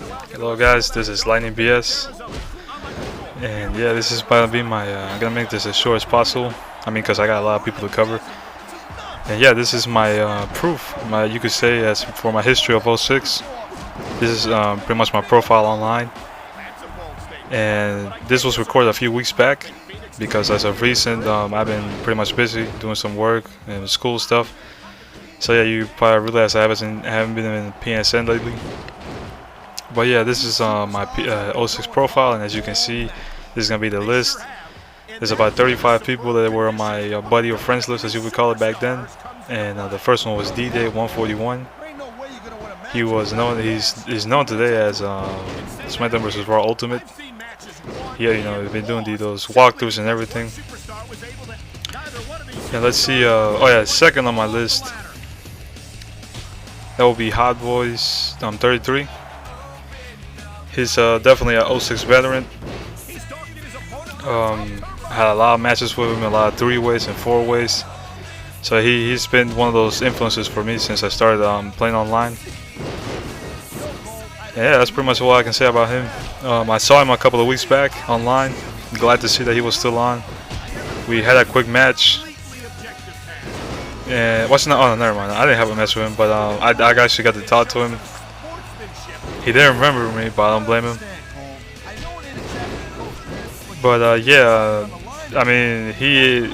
Hello guys, this is LightningBS, and yeah, this is gonna be my. I'm gonna make this as short as possible. I mean, cause I got a lot of people to cover. And yeah, this is my proof. You could say as for my history of 06. This is pretty much my profile online, and this was recorded a few weeks back because as of recent, I've been pretty much busy doing some work and school stuff. So yeah, you probably realize I haven't been in PSN lately. But yeah, this is my 06 profile, and as you can see, this is gonna be the list. There's about 35 people that were on my buddy or friends list, as you would call it back then. And the first one was D-Day 141. He was known. He's known today as Smackdown vs. Raw Ultimate. Yeah, you know, they've been doing those walkthroughs and everything. And let's see. Oh yeah, second on my list. That will be Hot Boys 33. He's definitely a 06 veteran. Had a lot of matches with him, a lot of 3-ways and 4-ways. So he's been one of those influences for me since I started playing online. Yeah, that's pretty much all I can say about him. I saw him a couple of weeks back online. Glad to see that he was still on. We had a quick match. And what's not? Oh, no, never mind. I didn't have a match with him, but I actually got to talk to him. He didn't remember me, but I don't blame him. But yeah, I mean he's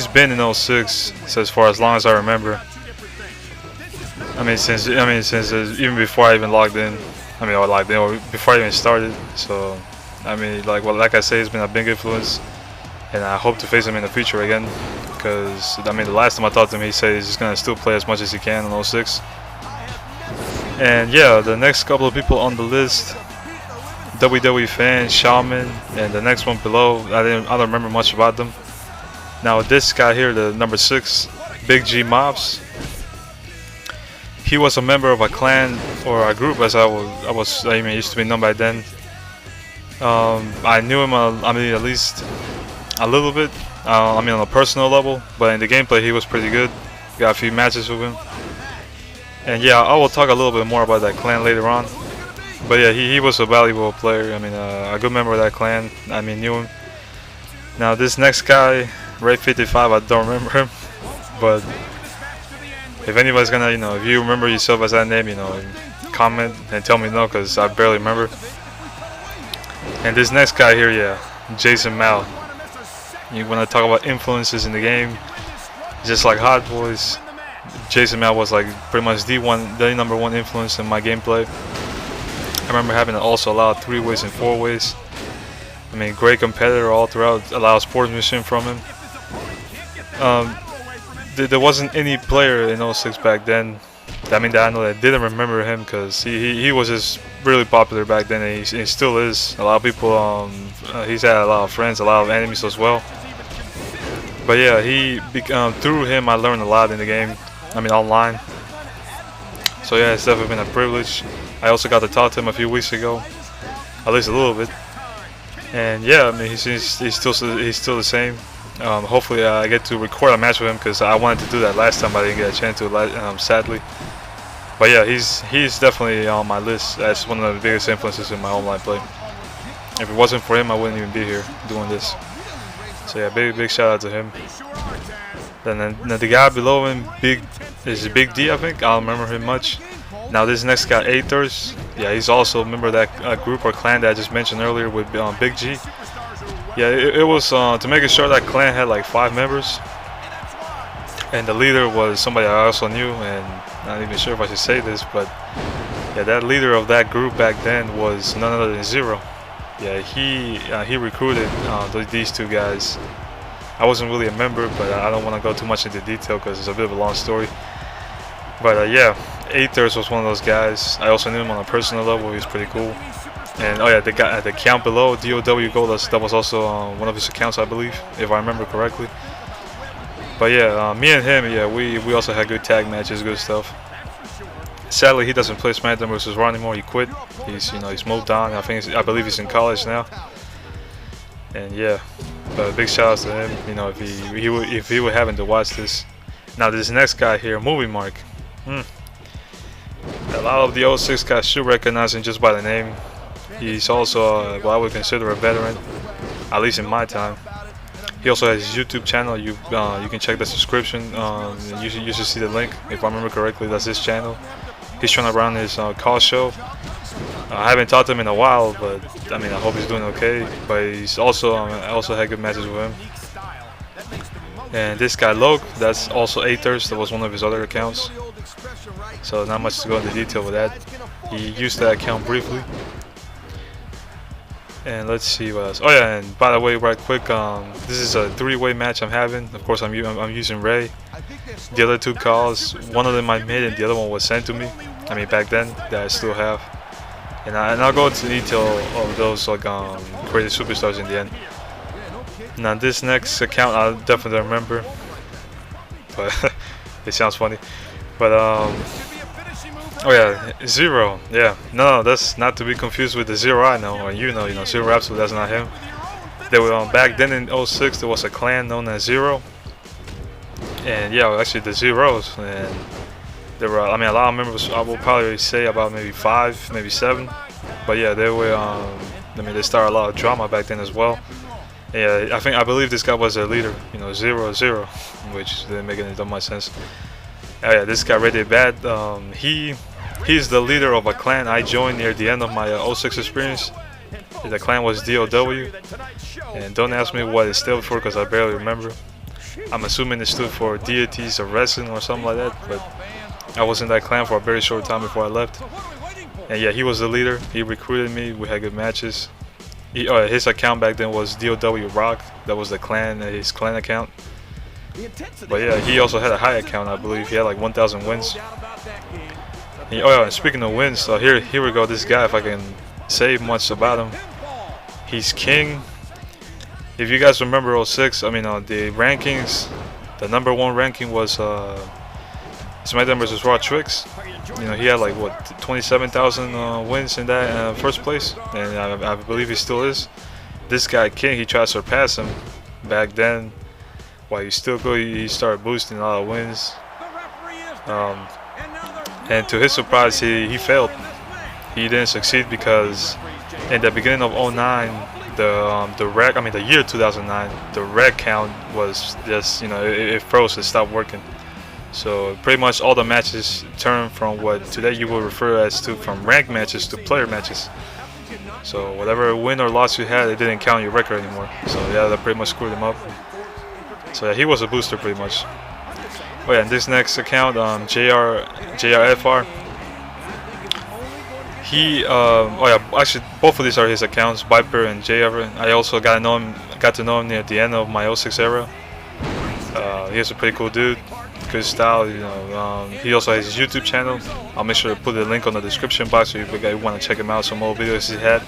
been in 06 so as far as long as I remember. I mean since even before I even logged in. Or before I even started. So I mean, like I say, it's been a big influence, and I hope to face him in the future again. Because I mean, the last time I talked to him, he said he's just gonna still play as much as he can in 06. And yeah, the next couple of people on the list, WWEfan, Shaman, and the next one below, I don't remember much about them. Now this guy here, the number 6, BiG-G-MobZ, he was a member of a clan or a group, as I used to be known by then. I knew him, at least a little bit. On a personal level, but in the gameplay he was pretty good. Got a few matches with him. And yeah, I will talk a little bit more about that clan later on. But yeah, he was a valuable player. I mean, a good member of that clan. I mean, knew him. Now this next guy, Ray55, I don't remember him. But if anybody's gonna, if you remember yourself as that name, comment and tell me no, because I barely remember. And this next guy here, yeah, jasonmal. You want to talk about influences in the game, just like Hot Boys, jasonmal was like pretty much the number one influence in my gameplay. I remember having also a lot of 3-ways and 4-ways. I mean, great competitor all throughout, a lot of sportsmanship from him. There wasn't any player in 06 back then, that I know that didn't remember him, because he was just really popular back then, and he still is. A lot of people, he's had a lot of friends, a lot of enemies as well. But yeah, through him I learned a lot in the game, online. So yeah, it's definitely been a privilege. I also got to talk to him a few weeks ago, at least a little bit. And yeah, I mean, he's still the same. Hopefully I get to record a match with him, because I wanted to do that last time, but I didn't get a chance to, sadly. But yeah, he's definitely on my list as one of the biggest influences in my online play. If it wasn't for him, I wouldn't even be here doing this. So yeah, big shout out to him. Then the guy below him, is Big D, I think. I don't remember him much. Now this next guy, THURS. Yeah, he's also a member of that group or clan that I just mentioned earlier with Big G. Yeah, it was to make it short, that clan had like 5 members, and the leader was somebody I also knew, and I'm not even sure if I should say this, but yeah, that leader of that group back then was none other than Zero. Yeah, he recruited these 2 guys. I wasn't really a member, but I don't want to go too much into detail because it's a bit of a long story. But yeah, THURS was one of those guys. I also knew him on a personal level. He was pretty cool. And oh yeah, the guy at the account below, DOW Gutta, that was also one of his accounts, I believe, if I remember correctly. But yeah, me and him, yeah, we also had good tag matches, good stuff. Sadly, he doesn't play Smackdown vs. Raw anymore. He quit. He's moved on. I believe he's in college now. And yeah, but big shout out to him. If he would happen to watch this. Now this next guy here, MOVIEMARK. A lot of the 06 guys should recognize him just by the name. He's also what I would consider a veteran, at least in my time. He also has his YouTube channel. You can check the description. You should see the link. If I remember correctly, that's his channel. He's trying to run his call show. I haven't talked to him in a while, but I mean, I hope he's doing okay. But he's also also had good matches with him. And this guy Loc, that's also THURS. That was one of his other accounts. So not much to go into detail with that. He used that account briefly. And let's see what else. Oh yeah, and by the way, right quick, this is a three-way match I'm having. Of course, I'm using Ray. The other two calls, one of them I made and the other one was sent to me. I mean, back then, that I still have. And I'll go into detail of those like crazy superstars in the end. Now this next account I definitely remember, but it sounds funny. But oh yeah, Zero. Yeah, no, that's not to be confused with the Zero I know, or you know, Zero Absolute. That's not him. They were back then in 06. There was a clan known as Zero, and yeah, actually the Zeros, and there were. I mean, a lot of members. I will probably say about maybe 5, maybe 7. But yeah, they were. I mean, they started a lot of drama back then as well. Yeah, I believe this guy was a leader. You know, 0-0, which didn't make any that much sense. Oh yeah, this guy RATEDBAD. He's the leader of a clan I joined near the end of my 06 experience. The clan was DOW, and don't ask me what it stood for because I barely remember. I'm assuming it stood for Deities of Wrestling or something like that, but I was in that clan for a very short time before I left. And yeah, he was the leader. He recruited me. We had good matches. His account back then was DOW Rock. That was the clan, his clan account. But yeah, he also had a high account, I believe. He had like 1,000 wins. Oh yeah, and speaking of wins, so here we go. This guy, if I can say much about him, he's king. If you guys remember 06, I mean the rankings, the #1 ranking was Smackdown versus Raw Tricks. You know, he had like what 27,000 wins in that first place, and I believe he still is. This guy King, he tried to surpass him back then. While he still go, he started boosting a lot of wins. And to his surprise, he failed. He didn't succeed because in the beginning of 09, the year 2009, the rec count was just, you know, it froze, it stopped working. So pretty much all the matches turned from what today you will refer as from ranked matches to player matches. So whatever win or loss you had, it didn't count your record anymore. So yeah, that pretty much screwed him up. So yeah, he was a booster pretty much. Oh yeah, and this next account, jrfr. He, oh yeah, actually both of these are his accounts, Viper and jrfr. I also got to know him near the end of my 06 era. He's a pretty cool dude, good style, you know. He also has his YouTube channel. I'll make sure to put the link on the description box if you want to check him out, some old videos he had.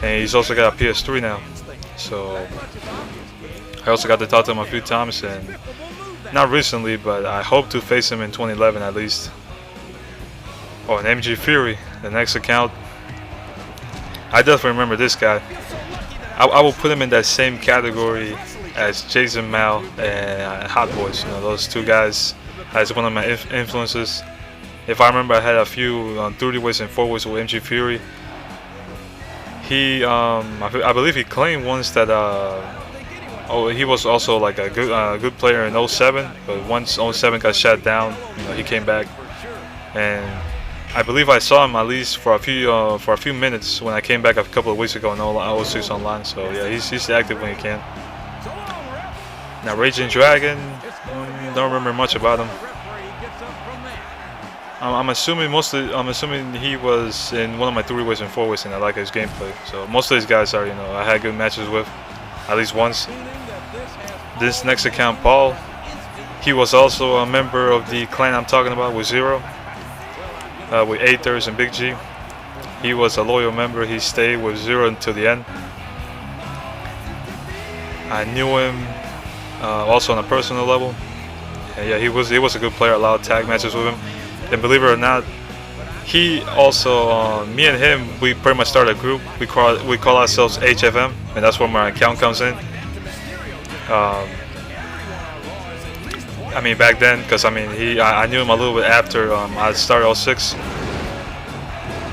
And he's also got a PS3 now. So I also got to talk to him a few times, and not recently, but I hope to face him in 2011 at least. Oh, and MG Fury, the next account. I definitely remember this guy. I will put him in that same category as jasonmal and Hot Boys. You know, those two guys as one of my influences. If I remember, I had a few 30 ways and 4 ways with MG Fury. He, I believe he claimed once that he was also like a good player in 07, but once 07 got shut down, you know, he came back, and I believe I saw him at least for a few minutes when I came back a couple of weeks ago in 06 online. So yeah, he's active when he can. Now Raging Dragon, don't remember much about him. I'm assuming he was in one of my 3 ways and 4 ways, and I like his gameplay. So most of these guys are, you know, I had good matches with, at least once. This next account, Paul, he was also a member of the clan I'm talking about with Zero, with THURS and BiG-G. He was a loyal member. He stayed with Zero until the end. I knew him also on a personal level. And yeah, he was a good player. A lot of tag matches with him. And believe it or not, he also, me and him, we pretty much started a group. We call ourselves H.F.M, and that's where my account comes in. I mean, back then, because I mean, I knew him a little bit after I started 06.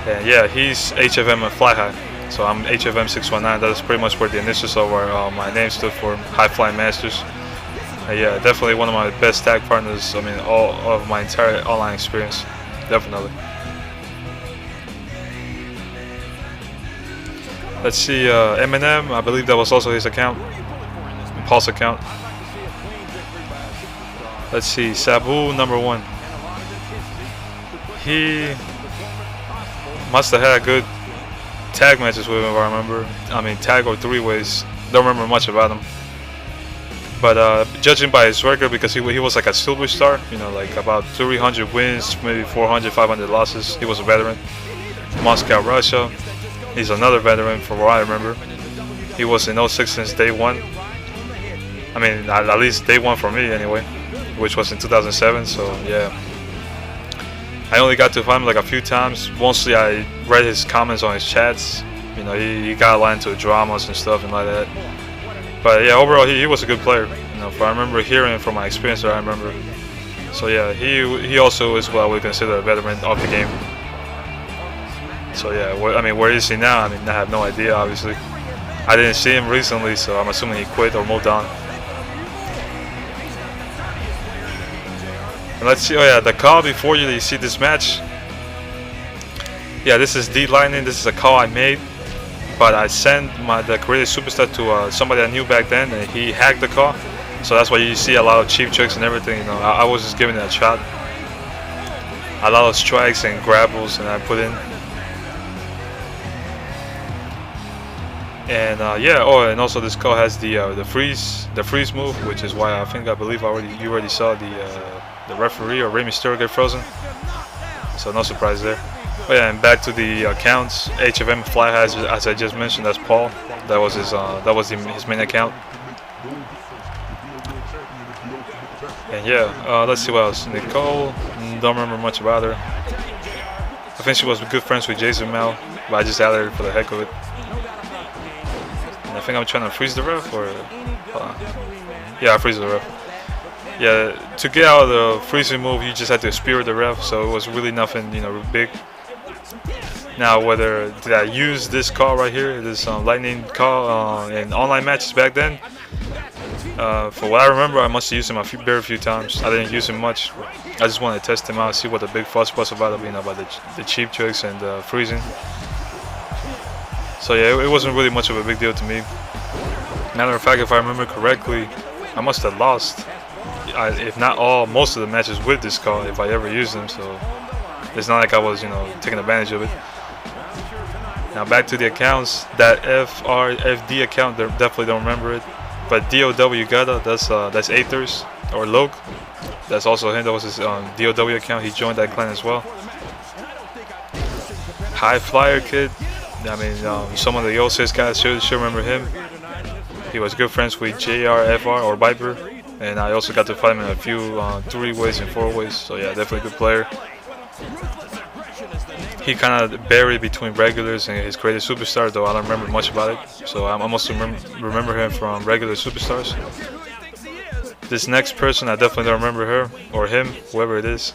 And yeah, he's H.F.Mflyhigh. So I'm H.F.M619. That's pretty much where the initials of my name stood for, High Flying Masters. Yeah, definitely one of my best tag partners. I mean, all of my entire online experience, definitely. Let's see, Eminem. I believe that was also his account, Paul's account. Let's see, Sabu #1. He must have had good tag matches with him, if I remember. I mean, tag or three-ways. Don't remember much about him. But judging by his record, because he was like a silver star, you know, like about 300 wins, maybe 400, 500 losses. He was a veteran. Moscow, Russia. He's another veteran from what I remember. He was in 06 since day one. I mean, at least day one for me anyway, which was in 2007. So yeah, I only got to find him like a few times. Mostly I read his comments on his chats. You know, he got a lot into dramas and stuff and like that. But yeah, overall he was a good player. You know, if I remember hearing from my experience that I remember. So yeah, he also is what I would consider a veteran of the game. So yeah, I mean, where is he now? I mean, I have no idea, obviously. I didn't see him recently, so I'm assuming he quit or moved on. And let's see, oh yeah, the call before you see this match. Yeah, this is D-Lightning. This is a call I made, but I sent the creative superstar to somebody I knew back then, and he hacked the call. So that's why you see a lot of cheap tricks and everything. You know, I was just giving it a shot. A lot of strikes and grabbles, and I put in. And yeah, oh, and also this call has the freeze move, which is why I believe you already saw the referee or Rey Mysterio get frozen. So no surprise there. But yeah, and back to the accounts. H.F.Mflyhigh, as I just mentioned, that's Paul. That was his main account. And yeah, let's see what else. Nicole, don't remember much about her. I think she was good friends with jasonmal, but I just added her for the heck of it. I think I'm trying to freeze the ref, or yeah, I freeze the ref. Yeah, to get out of the freezing move, you just had to spear the ref, so it was really nothing, you know, big. Now, did I use this call right here, this lightning call in online matches back then? For what I remember, I must have used him a very few times. I didn't use him much. I just wanted to test him out, see what the big fuss was about, you know, about the cheap tricks and freezing. So yeah, it wasn't really much of a big deal to me. Matter of fact, if I remember correctly, I must have lost, if not most of the matches with this call, if I ever used them. So it's not like I was, you know, taking advantage of it. Now back to the accounts. That FD account, definitely don't remember it. But DOW Gutta, that's Aethers or Loc. That's also him. That was his DOW account. He joined that clan as well. HighFlyerKid. I mean, some of the 06 guys should remember him. He was good friends with jrfr or Bieber, and I also got to fight him in a few three-ways and four-ways. So yeah, definitely good player. He kind of buried between regulars and his creative superstar, though I don't remember much about it. So I must remember him from regular superstars. This next person, I definitely don't remember her or him, whoever it is.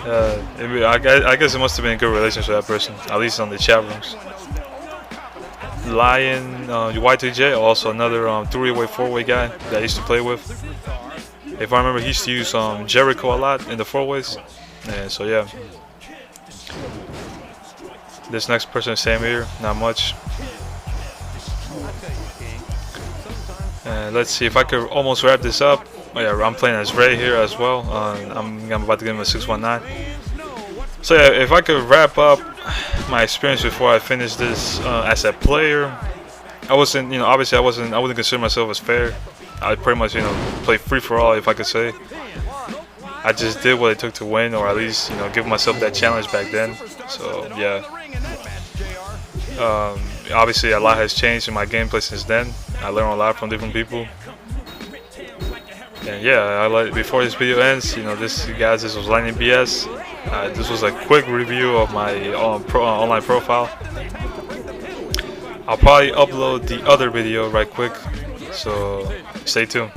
I guess it must have been a good relationship with that person, at least on the chat rooms. Lion Y2J, also another three-way, four-way guy that I used to play with. If I remember, he used to use Jericho a lot in the four-ways. And so yeah. This next person, same here, not much. And let's see if I could almost wrap this up. Oh yeah, I'm playing as Ray here as well. I'm about to give him a 619. So yeah, if I could wrap up my experience before I finish this as a player, I wasn't, you know, obviously I wouldn't consider myself as fair. I pretty much, you know, play free for all, if I could say. I just did what it took to win, or at least, you know, give myself that challenge back then. So yeah. Obviously a lot has changed in my gameplay since then. I learned a lot from different people. And yeah, before this video ends, you know, this was LightningBS. This was a quick review of my online profile. I'll probably upload the other video right quick, so stay tuned.